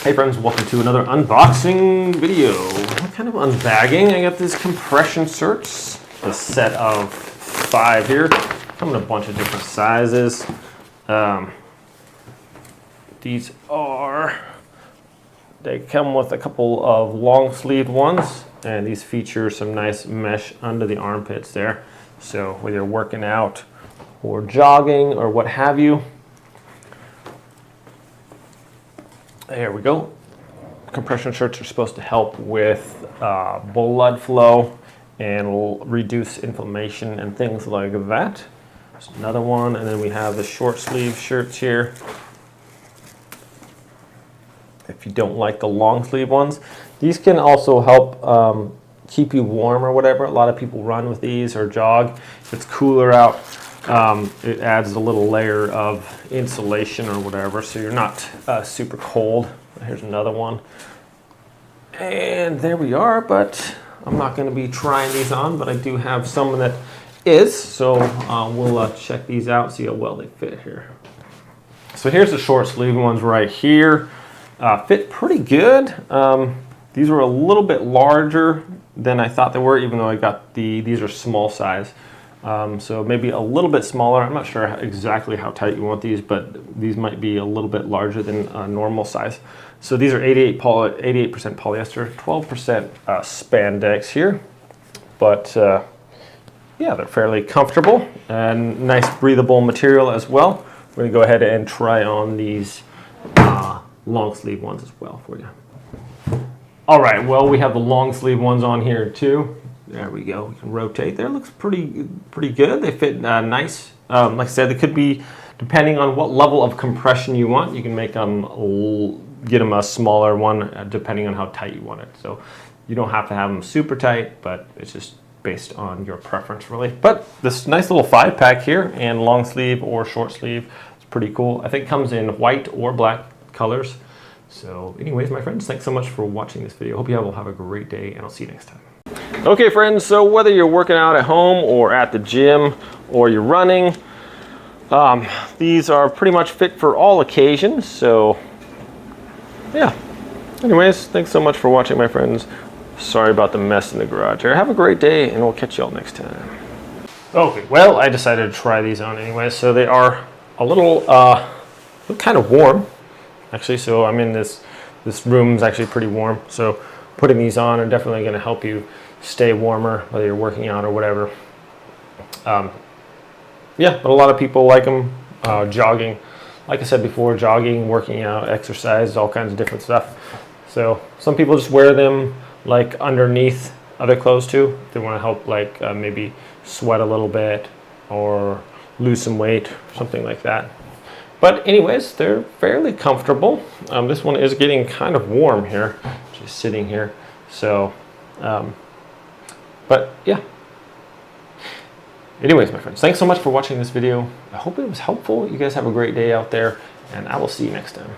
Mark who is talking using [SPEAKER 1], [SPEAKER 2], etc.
[SPEAKER 1] Hey friends, welcome to another unboxing video. Kind of unbagging. I got these compression shirts, a set of 5 here. Come in a bunch of different sizes. These they come with a couple of long sleeved ones, and these feature some nice mesh under the armpits there. So whether you're working out or jogging or what have you, there we go. Compression shirts are supposed to help with blood flow and will reduce inflammation and things like that. There's another one, and then we have the short sleeve shirts here. If you don't like the long sleeve ones, these can also help keep you warm or whatever. A lot of people run with these or jog. If it's cooler out, it adds a little layer of insulation or whatever, so you're not super cold. Here's another one. And there we are, but I'm not going to be trying these on, but I do have some that is, so we'll check these out, see how well they fit here. So here's the short sleeve ones right here. Fit pretty good. These were a little bit larger than I thought they were, even though I got these are small size. So maybe a little bit smaller. I'm not sure exactly how tight you want these, but these might be a little bit larger than normal size. So these are 88% polyester, 12% spandex here. But yeah, they're fairly comfortable and nice breathable material as well. We're gonna go ahead and try on these long sleeve ones as well for you. All right, well, we have the long sleeve ones on here too. There we go. We can rotate there. Looks pretty good. They fit nice. Like I said, they could be, depending on what level of compression you want, you can make them, get them a smaller one depending on how tight you want it. So you don't have to have them super tight, but it's just based on your preference really. But this nice little 5-pack here, and long sleeve or short sleeve, it's pretty cool. I think it comes in white or black colors. So anyways, my friends, thanks so much for watching this video. Hope you all have a great day, and I'll see you next time. Okay friends, so whether you're working out at home or at the gym or you're running, these are pretty much fit for all occasions. So yeah, anyways, thanks so much for watching, my friends. Sorry about the mess in the garage here. Have a great day, and we'll catch you all next time. Okay, well, I decided to try these on anyway. So they are a little kind of warm actually. So I'm in this room's actually pretty warm, so putting these on are definitely going to help you stay warmer, whether you're working out or whatever. Yeah, but a lot of people like them. Jogging, like I said before, jogging, working out, exercise, all kinds of different stuff. So some people just wear them like underneath other clothes too. They want to help, like maybe sweat a little bit or lose some weight, something like that. But anyways, they're fairly comfortable. This one is getting kind of warm here, just sitting here. So, but yeah. Anyways, my friends, thanks so much for watching this video. I hope it was helpful. You guys have a great day out there, and I will see you next time.